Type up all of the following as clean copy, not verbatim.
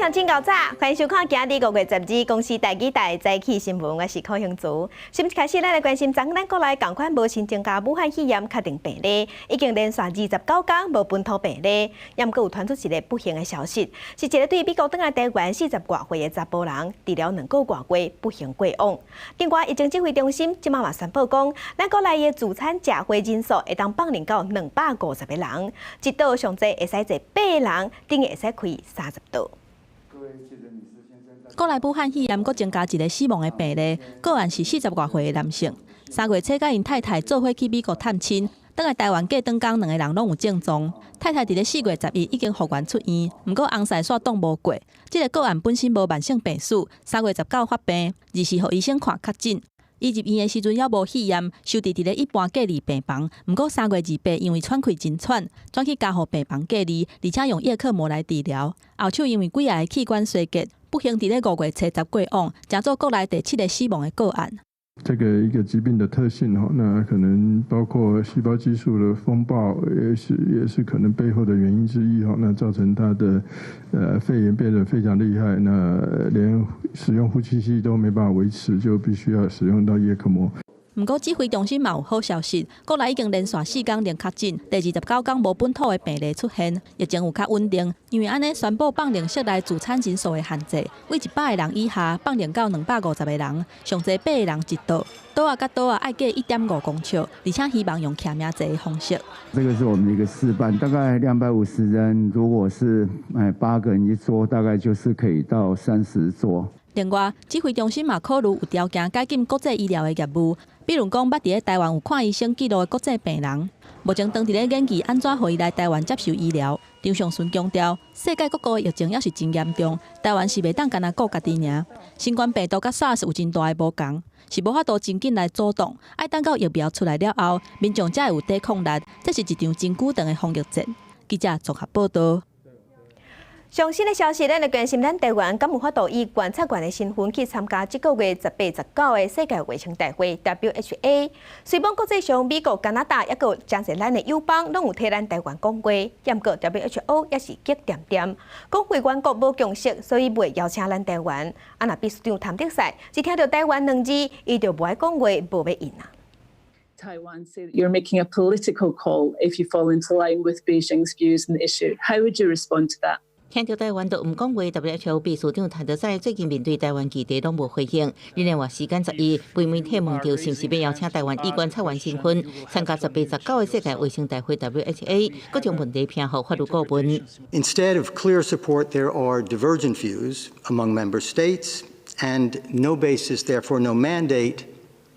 向前到早，欢迎收看今日5月12公司台记台早起新闻，我是柯雄竹。先开始，咱来关心，咱国内同款无新增加武汉肺炎确定病例，已经连续29天无本土病例，也毋过有传出一个不幸的消息，是一个对美国返来台湾40多岁的查甫人，治疗2个月过不幸过往。另外，疫情指挥中心即马宣布讲，咱国内的自产吃花人数会当放任到250个人，一道上济会使坐8个人，顶个会使开30道。 国内武汉肺炎阁增加一个死亡的病例，个案是40多岁的男性。3月初，甲因太太做伙去美国探亲，返来台湾过长工，2个人拢有症状。太太伫咧4月11已经复原出院，毋过红赛线挡无过。这个个案本身无慢性病史，3月19发病，24号医生看确诊。伊入院的时阵还无肺炎，收治伫咧一般隔离病房。毋过3月28，因为喘气真喘，转去加护病房隔离，而且用叶克膜来治疗。后手因为几个器官衰竭，不幸伫咧5月初10过往，成做国内第7个死亡的个案。 这个一个疾病的特性哈，那可能包括细胞激素的风暴，也是可能背后的原因之一哈。那造成他的肺炎变得非常厉害，那连使用呼吸器都没办法维持，就必须要使用到叶克膜。 毋过指挥中心嘛有好消息，国内已经连续4天零确诊，第29天无本土的病例出现，疫情有较稳定。因为安尼宣布放任室内自产人数的限制，为100个人以下放任到250个人，上济8个人一道。岛啊甲岛啊爱隔1.5公尺，而且希望用徛名制的方式。这个是我们的一个示范，大概250人，如果是8个人一桌，大概就是可以到30桌。 另外，指挥中心嘛考虑有条件解禁国际医疗的业务，比如讲捌伫咧台湾有看医生记录的国际病人，目前当伫咧研究安怎互伊来台湾接受医疗。张上顺强调，世界各国的疫情也是真严重，台湾是袂当干那顾家己尔。新冠病毒甲 SARS 有真大的无共，是无法度真紧来阻挡，爱等到疫苗出来了后，民众才会有抵抗力。这是一场真久长的防疫战。记者综合报道。 上新的消息，咱来关心咱台湾敢有法度以观察员的身份去参加这个月18、19的世界卫生大会 （WHA）。虽然国际上美国、加拿大也有真侪咱的友邦拢有替咱台湾讲话，不过 WHO 也是激点点，讲会员国无共识，所以袂邀请咱台湾。啊，那秘书长谭德赛一听到台湾2字，伊就无爱讲话，无要应啊。 Taiwan say that you're making a political call if you fall into line with Beijing's views on the issue. How would you respond to that? 听到台湾都唔讲话 ，WHO 秘书长谭德赛最近面对台湾议题拢无回应。日内话时间11，被媒体问到是不是要邀请台湾以观察员身份参加18、19的世界卫生大会 （WHA）， 各将问题偏好法律顾问。Instead of clear support, there are divergent views among member states, and no basis, therefore, no mandate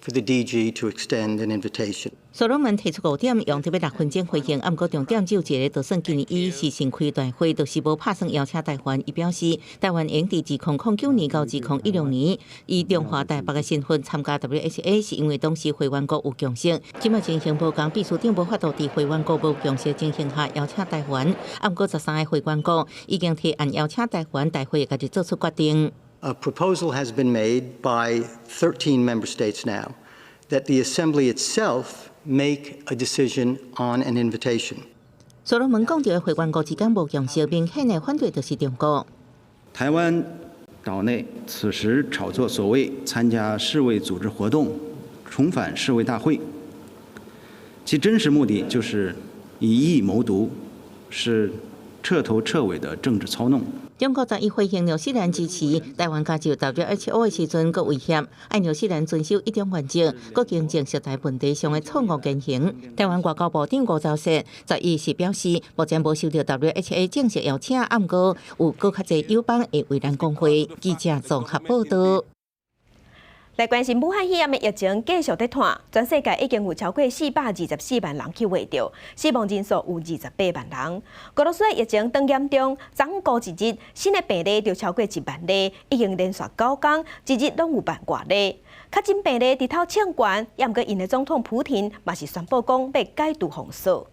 for the DG to extend an invitation. 所罗门提出5点，用特别6分钟回应，不过重点只有一个，就算今年伊是先开大会，就是无拍算邀请台湾。伊表示，台湾应伫2009年到2016年，以中华台北的身份参加 WHA， 是因为当时会员国有共识。今麦情形无共，秘书长无法度伫会员国无共识情形下邀请台湾，不过13个会员国已经提案邀请台湾，大会家己做出决定。A proposal has been made by 13 member states now that the Assembly itself make a decision on an invitation. 所罗门讲到的会员国之间无共识，明显的反对就是中国。台湾岛内此时炒作所谓参加世卫组织活动，重返世卫大会，其真实目的就是以意谋独，是彻头彻尾的政治操弄。 中国在伊回应纽西兰支持台湾加入 WHO 的时阵，佮威胁爱纽西兰遵守一种原则，佮经济实在问题上的错误言行。台湾外交部长吴钊燮在伊时表示，目前无收到 WHA 正式邀请，不过有更较侪友邦会为咱讲话。记者综合报道。 来关心武汉肺炎的疫情继续在传，全世界已经有超过424万人去验着，死亡人数有28万人。俄罗斯的疫情当严重，昨过一日新的病例就超过1万例，已经连续9天，一日拢有万外例。确诊病例直头抢悬，也毋过因的总统普廷嘛是宣布讲要解除封锁。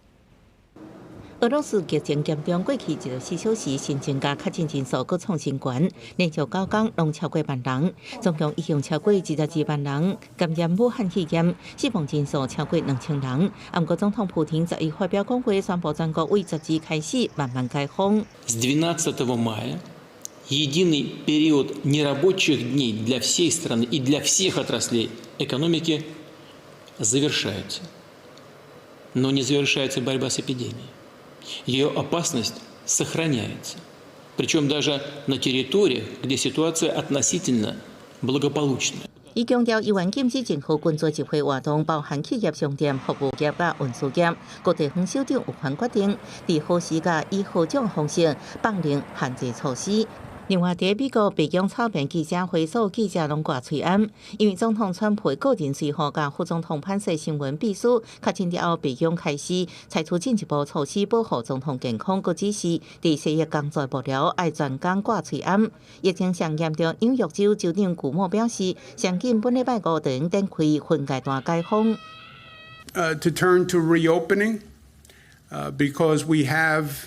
俄罗斯疫情严重，过去24小时新增加确诊人数佫创新高，连续9天拢超过万人，总共已经超过22万人感染武汉肺炎，死亡人数超过2000人。不过，总统普廷在伊发表讲话，宣布全国为12日开始慢慢解封。С 12 мая единый период нерабочих дней для всей страны и для всех отраслей экономики завершается. Но не завершается борьба с эпидемией. Ее опасность сохраняется. Причем даже на территориях, где ситуация относительно благополучная. 伊强调，依然禁止政府工作集会活动，包含企业商店、服务业甲运输业。各地方首长有权决定，伫何时甲以何种方式放零限制措施。另外，伫美国白宫草编记者会，所有记者拢挂喙罨，因为总统川普个人随后甲副总统潘世新闻秘书确诊了后，白宫开始采取进一步措施保护总统健康，佮指示伫洗疫工作幕僚爱全工挂喙罨。疫情上严重，纽约州州长古默表示，上紧本礼拜五就应展开分阶段解封。To turn to reopening, because we have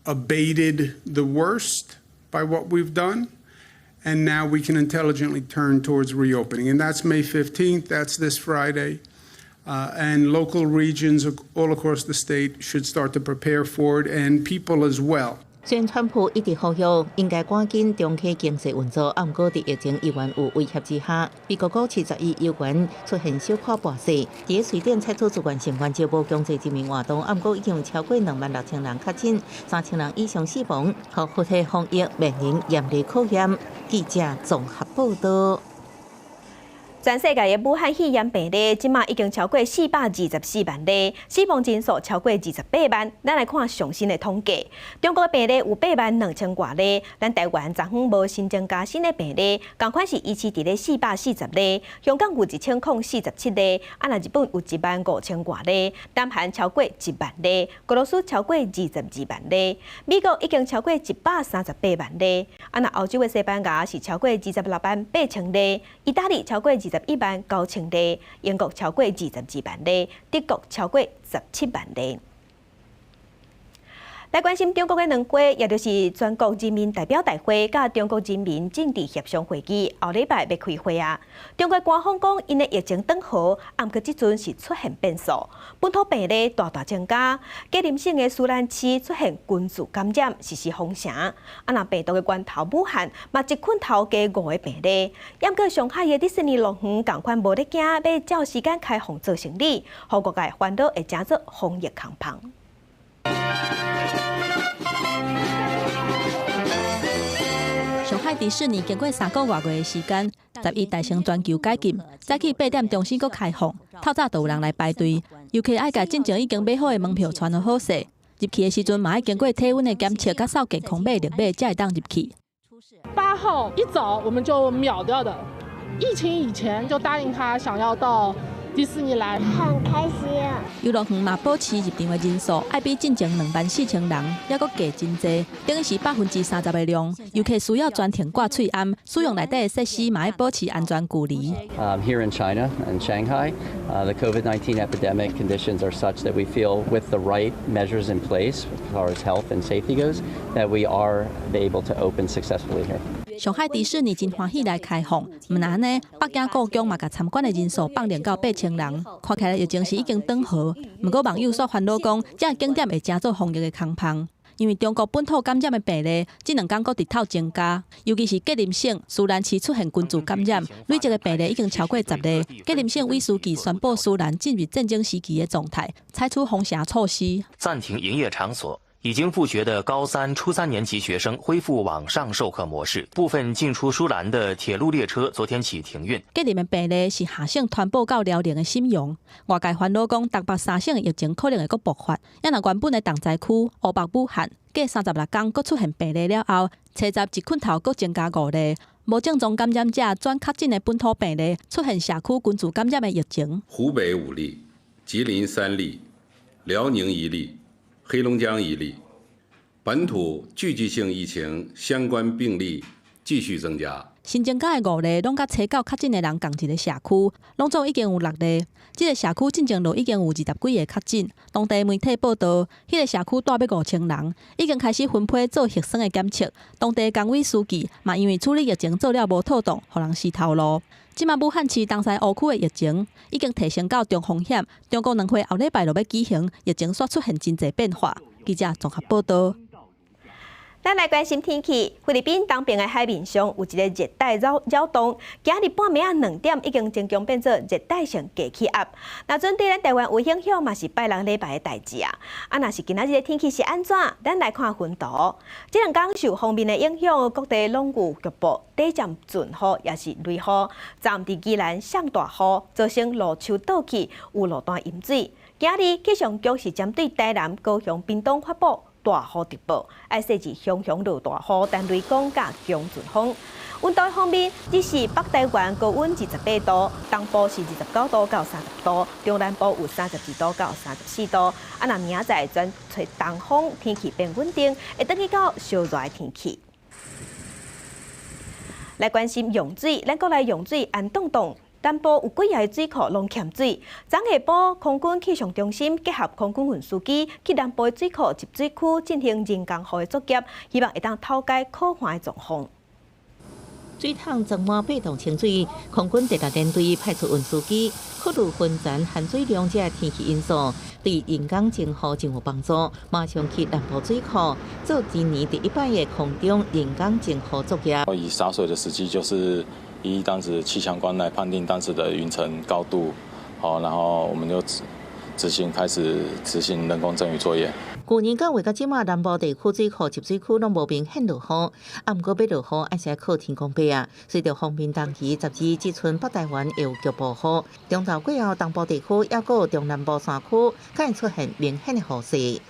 abated the worst by what we've done, and now we can intelligently turn towards reopening. And that's May 15th, that's this Friday. And local regions all across the state should start to prepare for it, and people as well. 虽然川普一直呼吁应该赶紧重启经济运作，不过在疫情依然有威胁之下，美国股市10亿油元出现小可盘势。在瑞典采取主权相关招募经济人民活动，不过已经有超过26000人确诊，3000人以上死亡，和核体防疫面临严厉考验。记者综合报道。全世界的武汉肺炎病例，即马已经超过424万例，死亡人数超过28万。咱来看上新的统计，中国的病例有82000多例，咱台湾昨昏无新增加新的病例，同款是维持伫咧440例。香港有1047例，若日本有15000多例，南韩超过1万例，俄罗斯超过22万例，美国已经超过138万例，若欧洲的西班牙是超过26万8千例，意大利超过21万9千例，英国超过22万例，德国超过17万例。来关心中国的两会，也就是全国人民代表大会甲中国人民政治协商会议，后礼拜要开会啊。中国官方讲，因的疫情转好，不过即阵是出现变数，本土病例大大增加，吉林省的苏兰市出现群聚感染，实施封城。若病毒的源头武汉，嘛一捆头加5个病例。不过上海的迪士尼乐园同款无咧惊，要照时间开放做生意，互各界烦恼会成做防疫空棚。上海迪士尼经过3个多月的时间，11大型全球解禁，早起8点重新搁开放，透早就有人来排队，尤其爱甲进前已经买好的门票传好势，入去的时阵嘛要经过体温的检测，甲扫健康码绿码才会当入去。8号一早我们就秒掉的，疫情以前就答应他想要到迪士尼来，很开心。游乐园嘛保持入场的人数爱比进前24000人，还阁加真济，等于是30%的量。尤其需要专程挂喙罨，使用内底的设施嘛要保持安全距离。Here in China and Shanghai, the COVID-19 epidemic conditions are such that we feel, with the right measures in place as far as health and safety goes, that we are able to open successfully here. 上海迪士尼真欢喜来开放，毋但安尼，北京故宫嘛甲参观的人数放连到8000人，看起来疫情是已经转好。不过网友所烦恼讲，这景点会成做防疫的空棚，因为中国本土感染的病例这2天搁直透增加，尤其是吉林省苏兰市出现群聚感染，累积的病例已经超过10例。吉林省委书记宣布苏兰进入战争时期的状态，采取封城措施，暂停营业场所。已经复学的高3、初3年级学生恢复网上授课模式，部分进出苏兰的铁路列车昨天起停运。吉林的病例是下省传播到辽宁的沈阳，外界烦恼讲东北3省的疫情可能会搁爆发。也若原本的重灾区湖北武汉，隔36天搁出现病例了后，初十一捆头搁增加5例。无症状感染者转确诊的本土病例出现社区群聚感染的疫情。湖北5例，吉林3例，辽宁1例。黑龙江1例，本土聚集性疫情相关病例继续增加。新增加的5例，拢甲初9确诊的人共一个社区，拢总已经有6例。这个社区进前就已经有20几个确诊。当地媒体报道，迄个社区大约5000人，已经开始分配做核酸的检测。当地工委书记嘛，因为处理疫情做了无妥当，互人失头路。即马武汉市东西湖区的疫情已经提升到中风险，中国两会后礼拜就要举行，疫情煞出现真侪变化。记者综合报道。咱来关心天气，菲律宾东边的海面上有一个热带扰动，今日半暝2点已经增强变做热带性低气压。那针对咱台湾有影响嘛，是拜6礼拜的代志啊。若是今仔日的天气是安怎？咱来看云图。这2天受锋面的影响，各地拢有局部短暂阵雨，也是雷雨，暂时宜兰上大雨，造成路树倒去，有路段淹水。今日气象局是针对台南、高雄、屏东发布大雨特报，要设置熊落大雨、单雷公甲强阵风。温度方面，只是北台湾高温28度，东部是29度到30度，中南部有32度到34度。若明仔转吹东风，天气变稳定，会转去到烧热的天气。来关心用水，咱国来用水安冻冻。南部有几个水库拢欠水，昨下晡空军气象中心结合空军运输机去南部的水库集水区进行人工湖的作业，希望会当透解可患的状况。水桶装满8吨清水，空军第6舰队派出运输机，考虑分层含水量这天气因素，对人工净湖真有帮助。马上去南部水库做今年第1摆的空中人工净湖作业。以洒水的时机就是依当时气象官来判定当时的云层高度，然后我们就开始执行人工增雨作业。去年到月到即马，南部地区水库集水区拢无明显落雨，毋过要落雨，还是靠天公伯啊。随着方面冬期12即阵北台湾会有局部雨，中昼过后，东部地区还有中南部山区，可能出现明显的雨势。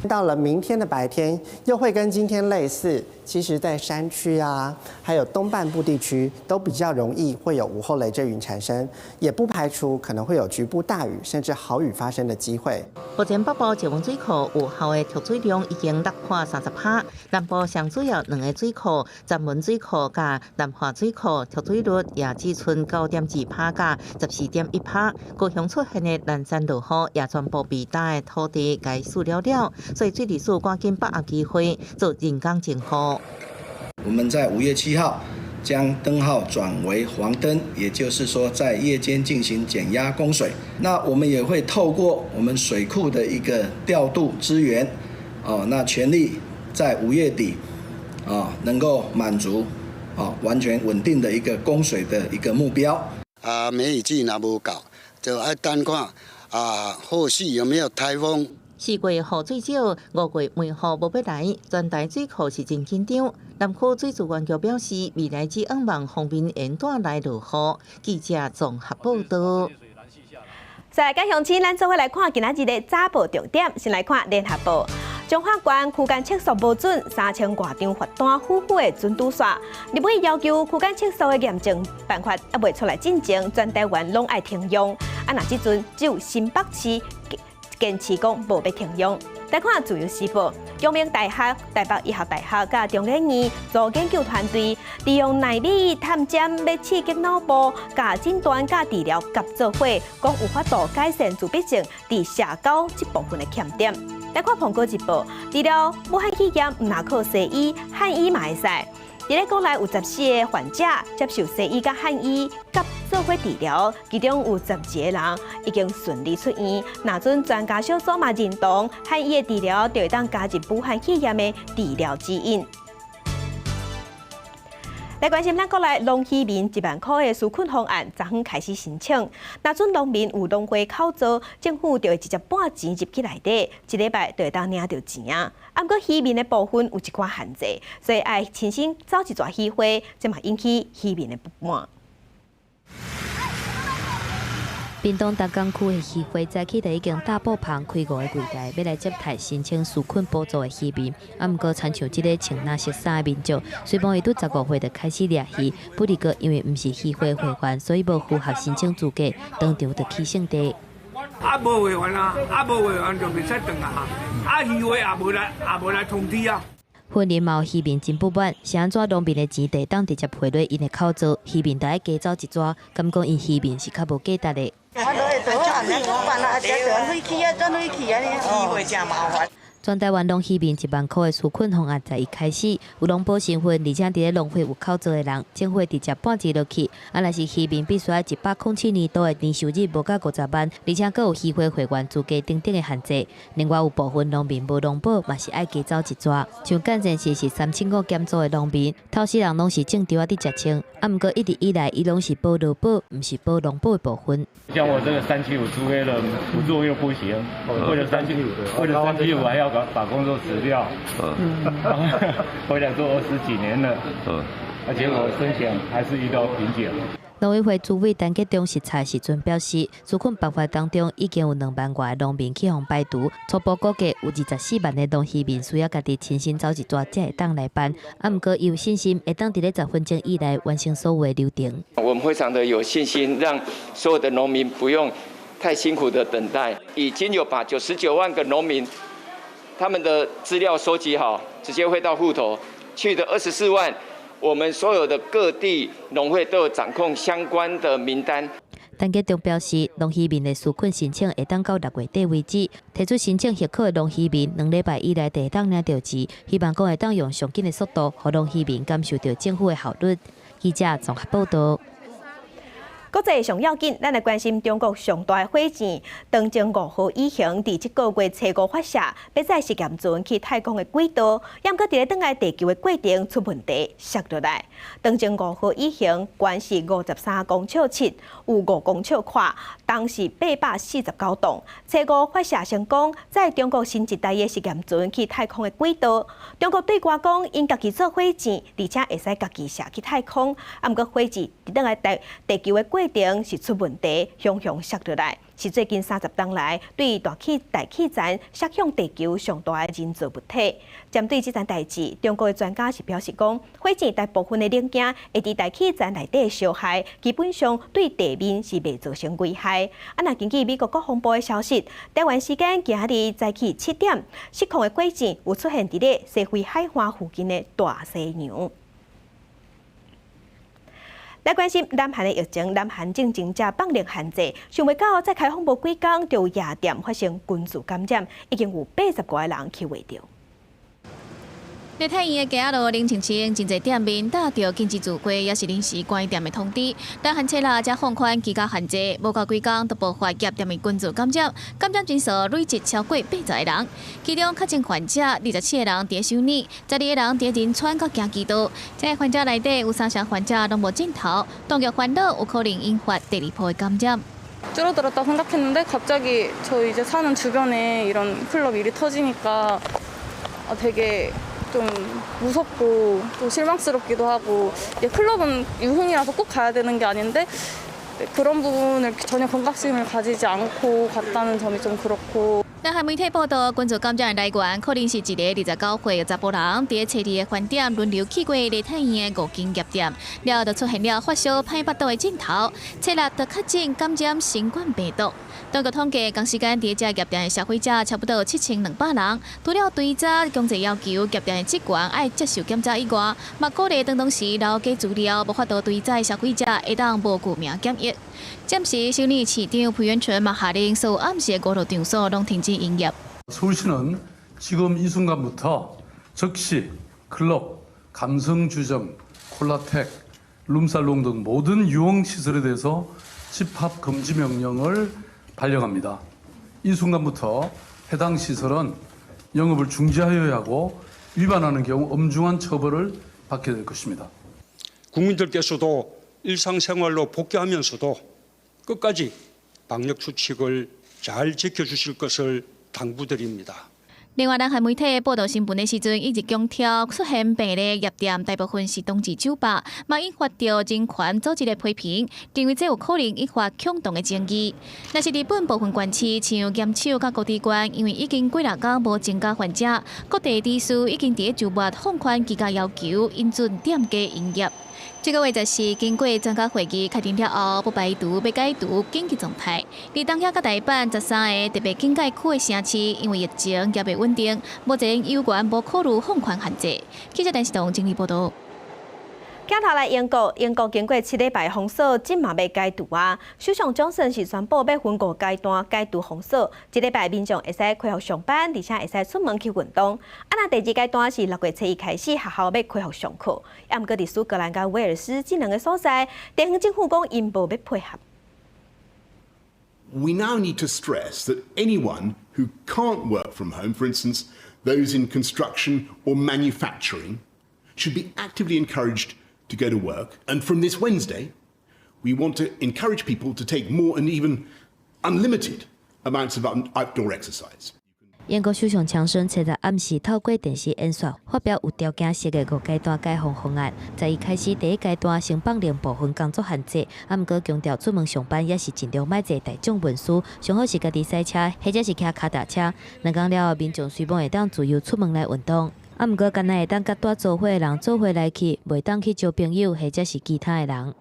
到了明天的白天，又会跟今天类似。其实，在山区啊，还有东半部地区，都比较容易会有午后雷阵雨产生，也不排除可能会有局部大雨甚至豪雨发生的机会。目前北部石门水库有效的储水量已经达破30%，南部上主要2个水库，闸门水库甲南华水库储水率也只剩9.2%甲14.1%。高雄出现的南山落雨，也全部被大的土地给输了了。所以水利署赶紧把握机会做人工净湖。我们在5月7号将灯号转为黄灯，也就是说在夜间进行减压供水。那我们也会透过我们水库的一个调度资源，那全力在5月底能够满足完全稳定的一个供水的一个目标。梅雨季若无够，就要等看后续有没有台风。4月雨水少，5月梅雨无要来，全台水库是真紧张。南区水资源局表示，未来只望望方面沿段来落雨。记者综合报道。再来向前，咱做伙来看今仔日的早报重点。先来看联合报，彰化县区间测速无准，3000多张罚单呼呼的准堵煞。立委要求区间测速的验证办法还未出来进前，全台湾拢爱停用。若即阵只有新北市坚持讲无要停用。来看自由时报，阳明大学、台北医学大学甲中研院做研究团队，利用纳米探针要刺激脑部，甲诊断甲治疗合作伙，讲有法度改善自闭症伫社交这部分的欠点。来看苹果日报，治疗武汉肺炎唔拿靠西医，汉医嘛会使。伫咧国内有14个患者接受西医甲汉医合作伙治疗，其中有12个人已经顺利出院。那阵专家小组嘛认同汉医的治疗就会当加入武汉肺炎的治疗指引。来关心咱国内农渔民1万块的纾困方案，昨昏开始申请。那阵农民有农会口罩，政府就会直接拨钱入去内底，1礼拜就会当领到钱啊。不过渔民的部分有一寡限制，所以爱亲身走一撮渔会，这嘛引起渔民的不满。屏东达港区的渔会早起就已经大布棚开5个柜台，要来接待申请纾困补助的渔民。不过参像这个穿蓝色衫的民众，虽然伊拄15岁就开始掠鱼，不过因为不是渔会会员，所以无符合申请资格，当场就起性地。无会员啊，无会员就袂使转啊，渔会也无来通知啊。婚姻嘛有渔民真不满，是安怎农民的钱地当直接汇入因的口罩，渔民就要加走一撮，敢讲因渔民是较无价值的。全台湾拢希望1万块的纾困方案在一开始有农保身份，而且伫咧农会有口做的人，政府直接半折落去。若是渔民必须要107年度的年收入无到50万，而且佫有渔会会员资格等等的限制。另外有部分农民无农保，嘛是爱加走一逝。像干前是3500减租的农民，头世人拢是正常伫食青，毋过一直以来伊拢是保劳保，毋是保农保的部分。像我这个375租黑了，不做又不行，为了375还要把工作辞掉。我想做20几年了，而且我申请还是遇到瓶颈。农委会主委陈吉中视察时阵表示，纾困办法当中已经有2万外的农民去互排除，初步估计有24万的农渔民需要家己亲身走一逝才会当来办。毋过伊有信心会当伫咧10分钟以内完成所有的流程。我们非常的有信心，让所有的农民不用太辛苦的等待。已经有把99万个农民他们的资料收集好，直接汇到户头去的24万。我们所有的各地农会都有掌控相关的名单。陈吉中表示，农渔民的纾困申请会当到6月底为止，提出申请许可的农渔民2礼拜以内就会当领到钱，希望讲会当用上紧的速度，让农渔民感受到政府的效率。记者综合报道。国际上要紧，咱来关心中国上大的火箭长征5号以行，伫这个月初5发射，要载实验船去太空的轨道，也毋过伫咧转来地球的过程出问题，摔落来。长征5号以行，悬是53公尺7，有5公尺宽，重是849吨。初5发射成功，载中国新一代的实验船去太空的轨道。中国对外讲，因家己做火箭，而且会使家己射去太空，啊，毋过火箭伫转来地球的过程是出问题，向摔落来，是最近30年来对大气层射向地球上大的人造物体。针对这件代志，中国的专家是表示讲，火箭大部分的零件会伫大气层内底烧害，基本上对地面是未造成危害。若根据美国国防部的消息，台湾时间今日早起7点，失控的火箭有出现伫咧西非海岸附近的大西洋。来关心南韩的疫情，南韩正者放令限制，想袂到再开放无几天，就有夜店发生群聚感染，已经有80个人去围着。梨泰院的街路冷清清，真侪店面打着禁止聚会，也是临时关店的通知。但限制啦，才放宽居家限制，无到几天就爆发夜店的群聚感染，感染人数累计超过80个人。其中确诊患者27个人伫首尔，12个人伫仁川佮京畿道。这些患者内底有3成患者拢无症头，当局烦恼有可能引发第2波的感染。 줄어들었다 생각했는데 갑자기 저 이제 사는 주변에 이런 클럽 일이 터지니까 되게 좀 무섭고 또 실망스럽기도 하고 클럽은 유흥이라서 꼭 가야 되는 게 아닌데 그런 부분을 전혀 경각심을 가지지 않고 갔다는 점이 좀 그렇고. 南韩媒体报道，群聚感染的来源可能是一个29岁的查甫人，伫车里的饭店轮流去过梨泰院的5间夜店，然后就出现了发烧、歹腹肚的症头，初六就确诊感染新冠病毒。当局统计，同时间伫这夜店的消费者差不多7200人，除了对早强制要求夜店的职员爱接受检查以外，嘛鼓励当时留加资料，无法度对早消费者会当无顾名检疫。暂时首尔市长朴元淳嘛下令，所有暗时的娱乐场所拢停止营业。 서울시는 지금 이 순간부터 즉시 클럽, 감성주점, 콜라텍, 룸살롱 등 모든 유흥시설에 대해서 집합 금지 명령을 발령합니다. 이 순간부터 해당 시설은 영업을 중지하여야 하고 위반하는 경우 엄중한 처벌을 받게 될 것입니다. 국민들께서도 일상생활로 복귀하면서도 끝까지 방역 수칙을 잘 지켜주실 것을 당부드립니다. 另外，南韩媒体报道新闻的时阵，一直强调出现病例夜店大部分是冬季酒吧，嘛引发着人权组织的批评，认为这有可能引发恐动的争议。但是日本部分县市，像岩手甲高知县，因为已经几6天无增加患者，各地地区已经伫周末放宽居家要求，允准店家营业。 这个月就是经过专家会议确定了后，不排除要解除紧急状态。而东京甲大阪13个特别警戒区的城市，因为疫情也未稳定，目前有关无考虑放宽限制。记者陈世彤整理报道。镜头来英国经过7礼拜封锁，今嘛要解除啊。首相强生是宣布要分5阶段解除封锁，1礼拜民众会使恢复上班，而且会使出门去运动。那第2阶段是6月7日开始，学校要恢復上課。毋過，佇蘇格蘭甲威爾斯這兩個所在，地方政府講因無要配合。We now need to stress that anyone who can't work from home, for instance, those in construction or manufacturing, should be actively encouraged to go to work. And from this Wednesday, we want to encourage people to take more and even unlimited amounts of outdoor exercise. 英国首相强生7日暗时透过电视演说，发表有条件式的5阶段解封方案。在伊开始第1阶段先放零部分工作限制，毋过强调出门上班也是尽量莫坐大众运输，上好是家己赛车，或者是骑脚踏车。2天了后，民众虽然会当自由出门来运动，毋过干那会当甲带做伙的人做伙来去，袂当去交朋友或者是其他的人。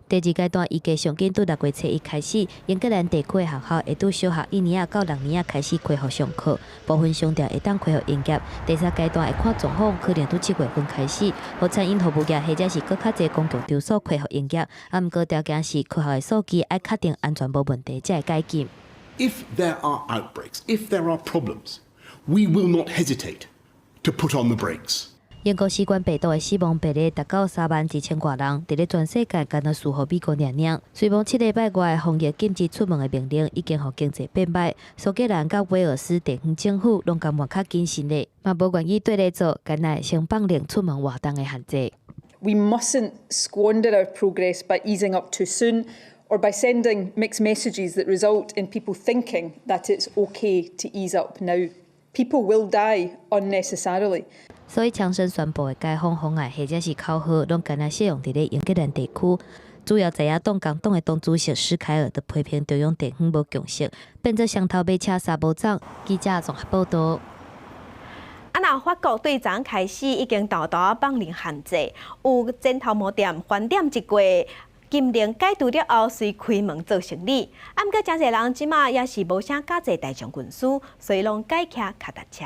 第2阶段预计上紧伫6月7日开始，英格兰地区的学校会伫小学1年到6年开始恢复上课，部分商店会当恢复营业。第3阶段会看状况，可能伫7月份开始，和餐饮服务业或者是搁较侪公共场所恢复营业。毋过条件是学校的数据要确定安全无问题才会解禁。If there are outbreaks, if there are problems, we will not hesitate to put on the brakes. 英国新冠病毒的死亡比例达到32000多人，伫咧全世界敢若输予美国尔尔。虽然7礼拜外的防疫禁止出门的命令已经互经济变歹，苏格兰甲威尔斯地方政府拢感觉较谨慎咧，嘛无愿意对咧做敢若先放零出门活动的限制。We mustn't squander our progress by easing up too soon, or by sending mixed messages that result in people thinking that it's okay to ease up now. People will die unnecessarily. 所以强生宣布的解封方案或者是口号，拢敢若适用伫咧英格兰地区。主要在野党工党的党主席史凯尔的批评中央地方无共识，变做双头马车三部长。记者综合报道。那法国对昨开始已经大大放零限制，有前头毛店翻店一月。禁令解除了后，随开门做生意。毋过，真侪人即马也是无啥加济大众运输，所以拢改骑脚踏车。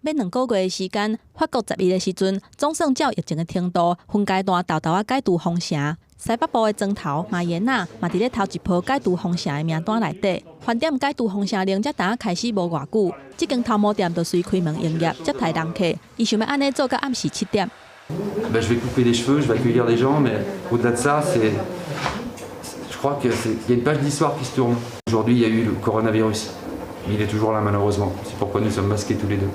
要2个月的时间，法国11的时阵，总算照疫情的程度，分阶段豆豆解除封城。西北部的庄头、马耶纳嘛，伫咧头一波解除封城的名单内底。饭店解除封城令才刚开始无偌久，即间头毛店就随开门营业，接待人客。伊想要安尼做到暗时7点。Je vais couper des cheveux, je vais accueillir des gens, mais au-delà de ça, je crois qu'il y a une page d'histoire qui se tourne. Aujourd'hui, il y a eu le coronavirus, mais il est toujours là malheureusement. C'est pourquoi nous sommes masqués tous les deux.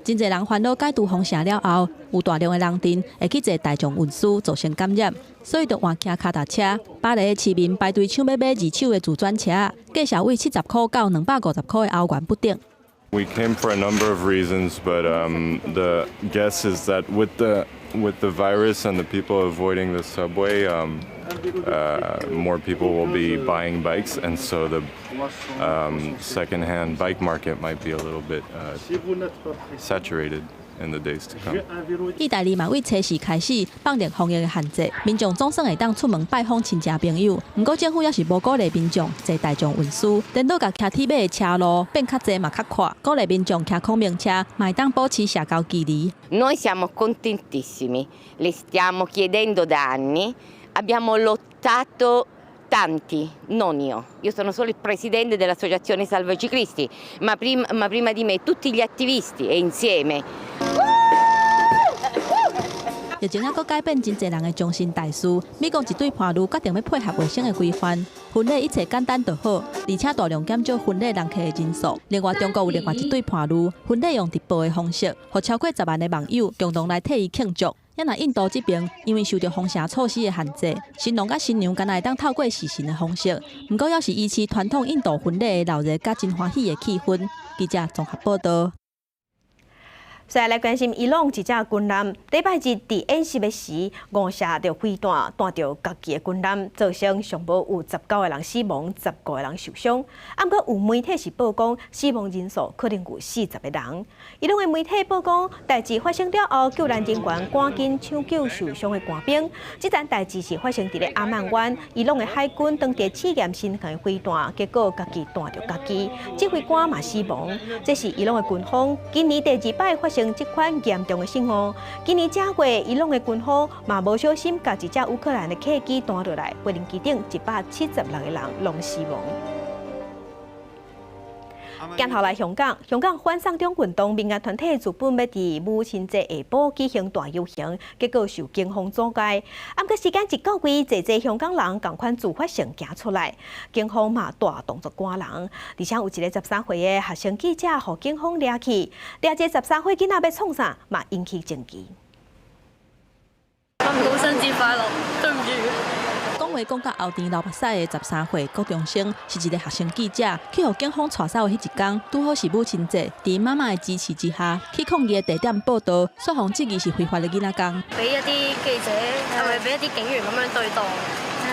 真侪人烦恼解除封城了后，有大量的人群会去坐大众运输，造成感染，所以就换骑脚踏车。巴黎的市民排队抢要买2手的自转车，价小为70块到250块的欧元不等。We came for a number of reasons, but the guess is that with the virus and the people avoiding the subway, more people will be buying bikes, and so the second-hand bike market might be a little bit saturated in the days to come. 意大利嘛，为初4开始放零防疫的限制，民众总算会当出门拜访亲戚朋友。不过政府也是无鼓励民众坐大众运输，颠倒甲骑铁马的车路变较济嘛较快，鼓励民众骑公民车，嘛会当保持社交距离。Noi siamo contentissimi, le stiamo chiedendo da anni, abbiamo lottato tanti, non io. Io sono solo il presidente dell'associazione Salva i Ciclisti, ma prima di me tutti gli attivisti e insieme. 疫情还佫改变真侪人的终身大事。美国一对伴侣决定要配合卫生的规范，婚礼一切简单就好，而且大量减少婚礼人客的人数。另外，中国有另外一对伴侣，婚礼用直播的方式，互超过10万的网友共同来替伊庆祝。也那印度这边，因为受到封城措施的限制，新郎甲新娘敢若会当透过视讯的方式。不过，要是维持传统印度婚礼的热闹甲真欢喜的气氛。记者综合报道。再来关心伊朗一只军舰，礼拜日伫演习的时误射着飞弹，弹着家己的军舰，造成上无有19个人死亡，15个人受伤。不过有媒体是报讲死亡人数可能有40个人。伊朗的媒体报讲，代志发生了后，救援人员赶紧抢救受伤的官兵。这件代志是发生伫咧阿曼湾，伊朗的海军当地试验新型飞弹，结果家己弹着家己，指挥官嘛死亡。这是伊朗的军方今年第2摆发生生这款严重的性误。今年正月，伊朗的军方嘛无小心，甲一只乌克兰的客机弹落来，飞行机顶176个人拢死亡。镜头来香港，香港反送中运动民间团体原本要伫母亲节下晡举行大游行，结果受警方阻碍。啊，过时间一个月，侪香港人共款自发性行出来，警方嘛大动作赶人，而且有一个13岁的学生记者，互警方抓去，抓这13岁囡仔要创啥，嘛引起争议。我唔好生日快樂，對唔住。讲话讲到后田流目屎的13岁高中生是一个学生記者，去互警方带走的迄一天，拄好是母親節。伫媽媽的支持之下，去抗議的地點報道，說紅質疑是非法的囡仔工。俾一啲記者係咪俾一啲警員咁樣對待？係。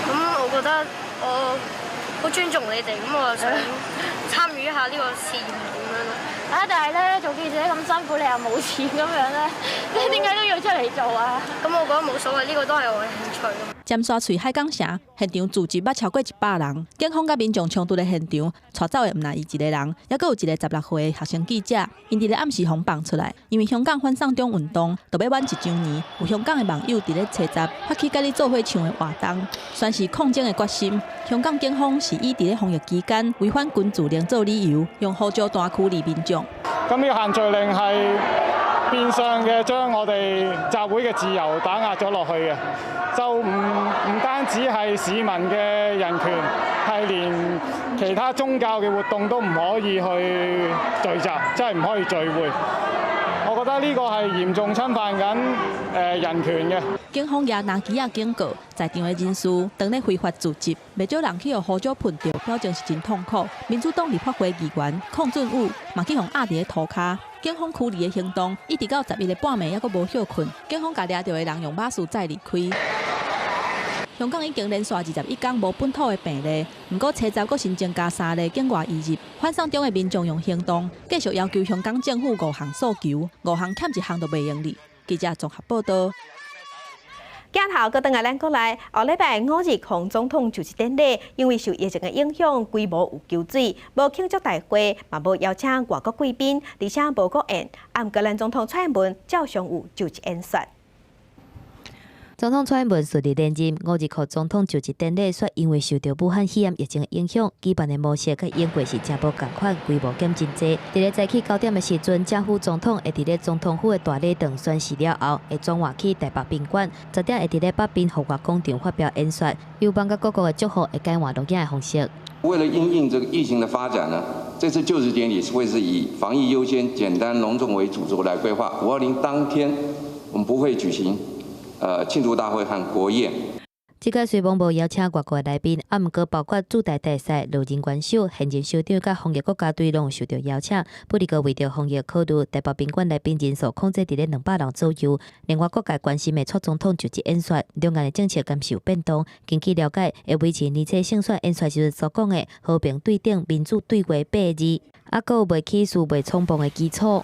咁我覺得我好尊重你哋，咁我就想參與一下呢個試驗咁樣咯。啊！但係咧做記者咁辛苦，你又冇錢咁樣咧，你點解都要出嚟做啊？咁我覺得冇所謂，呢個都係我嘅興趣。尖沙咀海港城現場聚集捌超過100人，警方甲民眾衝突的現場，帶走的唔單伊一個人，還佫有一個16歲的學生記者，因佇咧暗時互放出來。因為香港反送中運動就要滿1週年，有香港的網友佇咧七十發起甲你做伙唱的活動，宣示抗爭的決心。香港警方是以佇咧防疫期間違反君主令做理由，用呼召彈驅離民眾。咁呢個限聚令係變相嘅將我哋集會嘅自由打壓咗落去嘅，就唔單止係市民嘅人權，係連其他宗教嘅活動都唔可以去聚集，即係唔可以聚會。我覺得呢個係嚴重侵犯緊人權嘅。警方也拿旗仔警告在場的人士，當咧非法聚集，袂少人去互呼召噴到，表情是真痛苦。民主黨立法會議員邝俊宇嘛去互壓佇咧塗骹。警方驅離的行動一直到11個半暝，還佫無休困。警方甲抓到的人用馬術再離開。香港已經連續21天無本土的病例，不過七十個新增加3例境外移入。反送中的民眾用行動繼續要求香港政府5項訴求，5項欠1項都袂用哩。記者綜合報道。鏡頭個等下咱過來，後禮拜5日洪總統就職典禮，因為受疫情的影響，規模有糾水，無慶祝大會，嘛無邀請外國貴賓，而且無國宴。啊，毋過咱總統蔡英文照常有就職演說。總統蔡英文順利連任，5日總統就職典禮說，因為受到武漢肺炎疫情的影響，舉辦的模式甲演過是真無共款，規模減真濟。佇咧早起9點的時陣，正副總統會佇咧總統府的大禮堂宣誓了後，會轉換去台北賓館，10點會佇咧北濱戶外廣場發表演說，有邦甲各國的祝賀會改換錄影的方式。為了因應這個疫情的發展呢，這次就職典禮會是以防疫優先、簡單隆重為主軸來規劃。520當天，我們不會舉行慶祝大會和國宴。這個雖無邀請外國來賓，啊，毋過包括駐台大使、路人元首、行政首長甲防疫國家隊攏有受到邀請。不過為着防疫考慮，台北賓館來賓人數控制佇咧200人左右。另外，各界關心的蔡總統就職演說，兩岸的政策敢是有變動。根據了解，會維持年初勝選演說時所講的和平對等、民主對話8個字，啊，閣有袂起事袂衝動的基礎。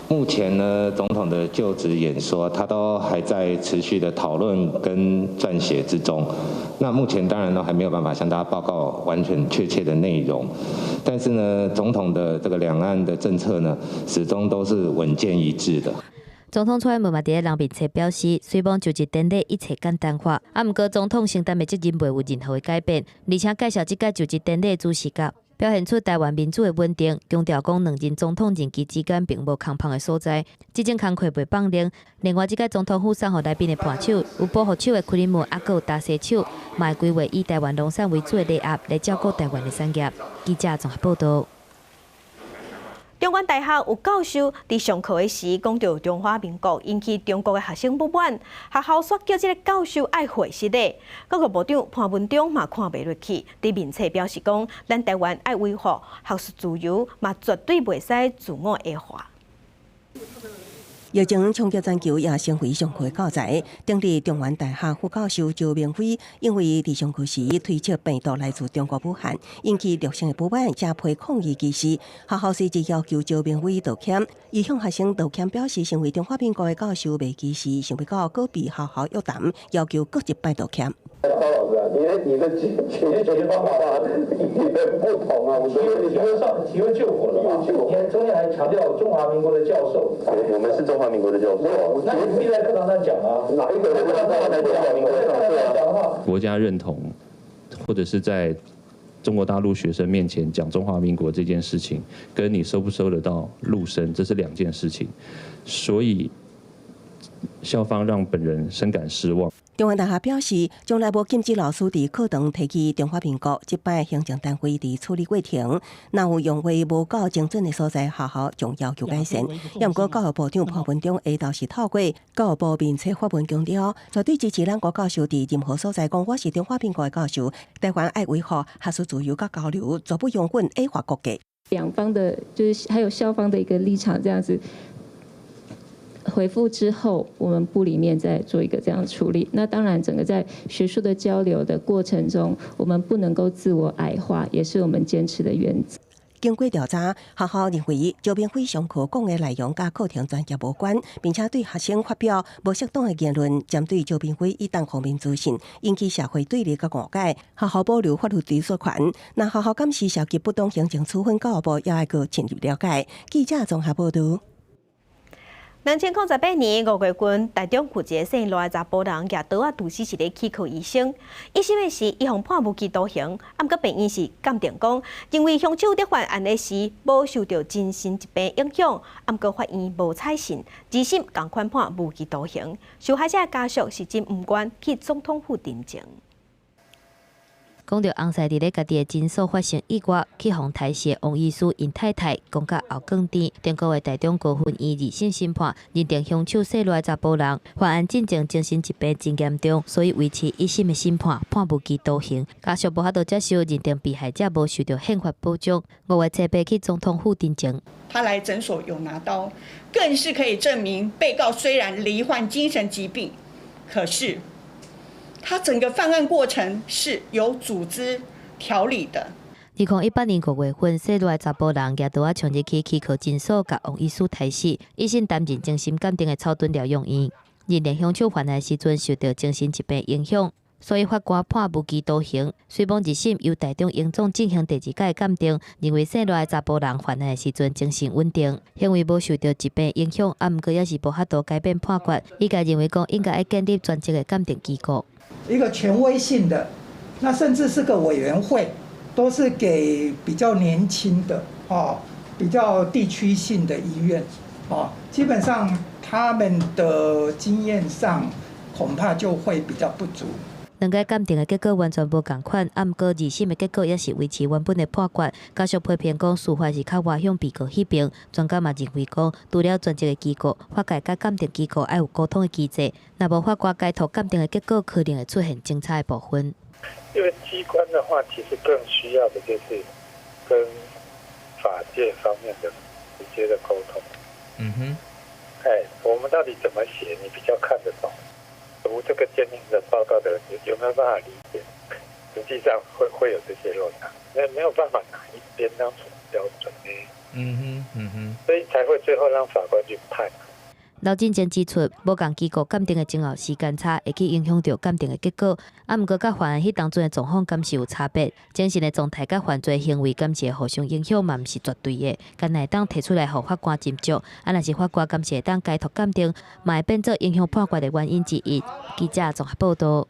目前呢，總統的就職演說，他都還在持續的討論跟撰寫之中。那目前當然都還沒有辦法向大家報告完全確切的內容，但是呢，總統的這個兩岸的政策呢，始終都是穩健一致的。總統蔡英文嘛，佇人面前表示，雖望就職典禮一切簡單化，啊，毋過總統承擔的責任袂有任何的改變，而且介紹這屆就職典禮主視角。表現出台灣民主的穩定，強調講兩任總統任期之間並無空碰的所在，這種工課袂放零。另外，這個總統府送予來賓的伴手，有保護手的開門，還有打蛇手，嘛會規劃以台灣農產為主的禮盒來照顧台灣的產業。記者綜合報道。中原大學有教授伫上課的時講到中華民國，引起中國的學生不滿，學校說叫這個教授愛回實的。各個部長潘文忠嘛看袂落去，佇面冊表示講，咱台灣愛維護學術自由，嘛絕對袂使自我矮化。疫情衝擊全球，也成為上課教材。當地中原大學副教授周明輝因為佇上課時推測病毒來自中國武漢，引起陸生的不滿，加配抗議機事。學校隨即要求周明輝道歉，伊向學生道歉表示，成為中華民國的教授袂歧視，想要到個別學校約談，要求各一擺道歉。你的解决方法不同啊，提问救火了嘛？你中间还强调中华民国的教授，我们是中华民国的教授，那你必须在课堂上讲啊，哪一个在课堂上讲？中华民国的教授国家认同，或者是在中国大陆学生面前讲中华民国这件事情，跟你收不收得到陆生，这是2件事情，所以校方让本人深感失望。中原大学表示，从来无禁止老师伫课堂提起中华民国，即摆行政单位伫处理过程，若有用话无够精准的所在，学校将要求改善。也毋过教育部长潘文忠下昼是透过教育部面册发文强调，绝对支持咱国教授伫任何所在讲我是中华民国的教授，台湾爱维护学术自由甲交流，绝不容忍 A 化国家。两方的，就是还有校方的一个立场，这样子。回复之后，我们部里面再做一个这样的处理。那当然，整个在学术的交流的过程中，我们不能够自我矮化，也是我们坚持的原则。经过调查，学校认为周明辉上课讲的内容甲课程专业无关，并且对学生发表无适当的言论，针对周明辉一旦负面资讯，引起社会对立甲误解。学校保留法律追诉权。那学校监视涉及不当行政处分，教育部也要去深入了解。记者综合报道。2008年5月份，台中有一个姓赖的查甫人举刀毒死一个气科医生。医生的是，伊互判无期徒刑，毋过病院是鉴定讲，因为凶手伫犯案的时无受到精神疾病影响，毋过法院无采信，二审共款判无期徒刑。受害者的家属是真毋愿去总统府တင်證。讲到翁婿伫咧家己的诊所发生意外，去互台视的王医师因太太讲甲后更甜。中国的台中高分院2审审判认定凶手姓赖查甫人犯案进程精神疾病真严重，所以维持1审的审判判无期徒刑。家属无法度接受，认定被害者无受到宪法保障。5月7日去总统府တင်證。他来诊所有拿刀，更是可以证明被告虽然罹患精神疾病，可是他整个犯案过程是有组织条理的。2018年5月份，姓赖查甫人举刀啊冲入去气科诊所，甲王医师抬死。医生担任精神鉴定的草盾疗养院，认定凶手犯案时阵受到精神疾病影响，所以法官判无期徒刑。随亡2审由台中英总进行第2届的鉴定，认为姓赖查甫人犯案的时阵精神稳定，行为无受到疾病影响，毋过也是无法度改变判决。伊家认为讲应该要建立专职的鉴定机构。一个权威性的，那甚至是个委员会，都是给比较年轻的比较地区性的医院基本上他们的经验上恐怕就会比较不足。2个鉴定的结果完全无同款，毋过2审的结果也是维持原本的判决。家属批评讲，司法是较外向被告迄边。专家嘛认为讲，除了专职的机构，法界甲鉴定机构要有沟通的机制。若无法官解读鉴定的结果，可能会出现精彩的部分。因为机关的话，其实更需要的就是跟法界方面的直接的沟通。我们到底怎么写，你比较看得懂？读这个鉴定的报告的人有没有办法理解？实际上会有这些落差，没有办法拿一边当成标准所以才会最后让法官去判。刘进前指出，无共机构鉴定的前后时间差，会去影响到鉴定的结果。毋过，甲犯案迄当中的状况，敢是有差别。精神的状态甲犯罪行为，敢是会互相影响，嘛毋是绝对的。敢会当提出来，互法官斟酌。若是法官敢是会当解读鉴定，嘛会变做影响判决的原因之一。记者综合报道。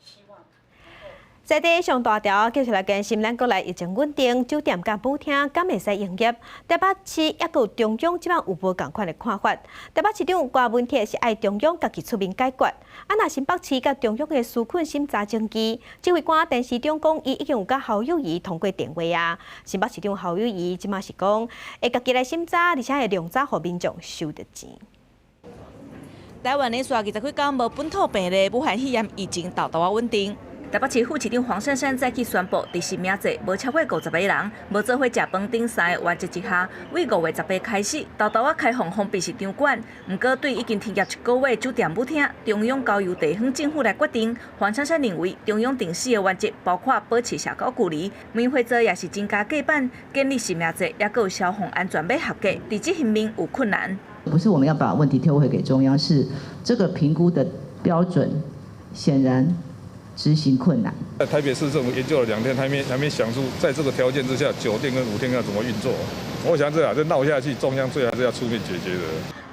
在地上大条，继续来跟新咱国内疫情稳定，酒店甲舞厅敢会使营业。台北市也有中央即摆有无共款的看法。台北市长郭文铁是爱中央家己出面解决。若新北市甲中央的纾困审查证据，指挥官陈市长讲，伊已经有甲侯友宜通过电话啊。新北市长侯友宜即马是讲，会家己来审查，而且会量查，互民众收得钱。台湾连续20几天无本土病例，武汉肺炎疫情豆豆稳定。台北市副市长黄珊珊再去宣布，伫新名节无超过50个人，无做伙食饭顶三个原则之下，为5月18开始，豆豆开放封闭式场馆。不过，对已经停业1个月酒店舞厅，中央交由地方政府来决定。黄珊珊认为，中央定4个原则，包括保持社交距离，免会做也是增加隔板，建立新名节，也有消防安全要合格，伫这方面有困难。不是我们要把问题丢回给中央，是这个评估的标准显然执行困难。在台北市政府研究了2天，还没想出在这个条件之下，9天跟5天要怎么运作。我想这闹下去，中央最后还是要出面解决的。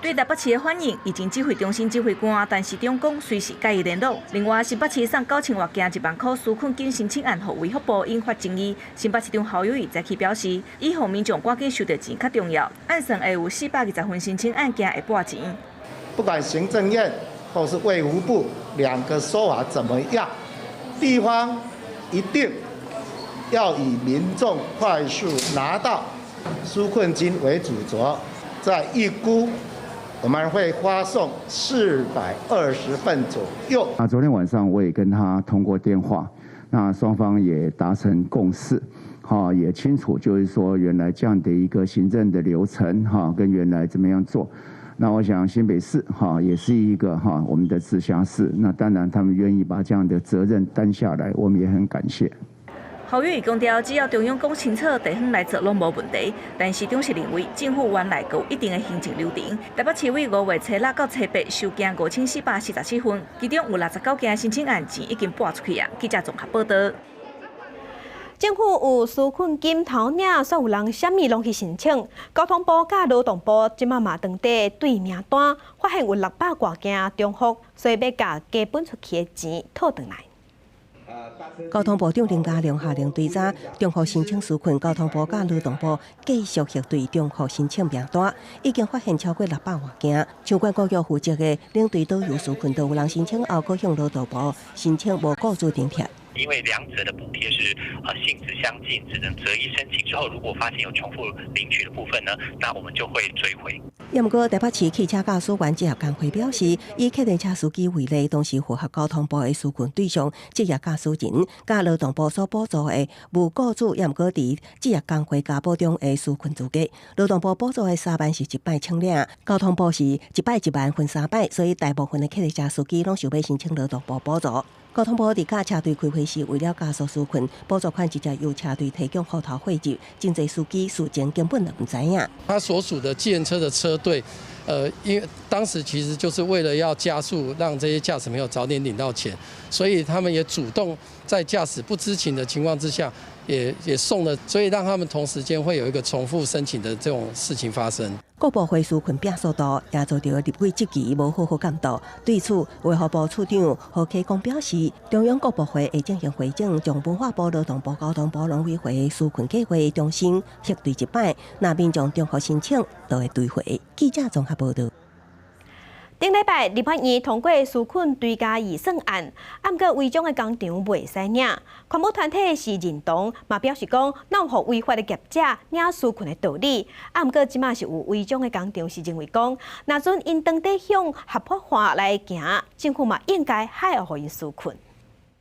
对台北市的反应，已经指挥中心指挥官，但市长讲随时加以联络。另外，新北市送9000多件1万块纾困金申请案，互卫福部引发争议。新北市长侯友宜早起表示，以后民众赶紧收到钱较重要，按算会有420份申请案件会拨钱。不管行政院或是卫福部2个说法怎么样，地方一定要以民众快速拿到纾困金为主轴，在预估我们会发送420份左右。昨天晚上我也跟他通过电话，那双方也达成共识，也清楚就是说原来这样的一个行政的流程，跟原来怎么样做。那我想新北市也是一个我们的直辖市，那当然他们愿意把这样的责任担下来，我们也很感谢。侯友宜强调，只要中央讲清楚，地方来做拢无问题。但市长是认为，政府原来有一定的行政流程。台北市为5月初6到初8收件5447份，其中有69件申请案钱已经拨出去啊。记者综合报道。政府有纾困金头领，煞有人啥物拢去申请。交通部甲劳动部即马嘛当地对名单，发现有600多件中福，所以要甲加本出去的钱讨回来。交通部长林佳龙下令对查中福申请纾困，交通部甲劳动部继续核对中福申请名单，已经发现超过600多件。相关各局负责的领队导游纾困，都有人申请后，搁向劳动部申请无雇主津贴。因为两者的补贴是性质相近，只能择一申请。之后如果发现有重复领取的部分呢，那我们就会追回。不过，台北市汽车驾驶员职业工会表示，以客运车司机为例，当时符合交通部的纾困对象，职业驾驶人，甲劳动部所补助的无雇主，不过伫职业工会加保中的纾困资格。劳动部补助的3万是1摆请领，交通部是1摆1万分3摆，所以大部分的客运车司机拢想要申请劳动部补助。交通部伫甲车队开会时，为了加速纾困，补助款直接由车队提供户头汇入，真侪司机事前根本就唔知影。他所属的计程车的车队，因为当时其实就是为了要加速让这些驾驶朋友早点领到钱，所以他们也主动在驾驶不知情的情况之下，也送了，所以让他们同时间会有一个重复申请的这种事情发生。各部会纾困拼速度，也遭到立委质疑无好好监督。对此，卫福部处长何启光表示，中央各部会会进行会诊，将文化部、劳动部、交通部农委会纾困计划中心核对1摆，那民众中福申请都会对回。记者综合报道。顶礼拜，立法院通过纾困追加预算案，不过违章的工厂袂使领。环保团体是认同，嘛表示讲，哪有互违法的业者领纾困的道理？不过即马是有违章的工厂是认为讲，若准因当地向合法化来行，政府嘛应该还要互因纾困。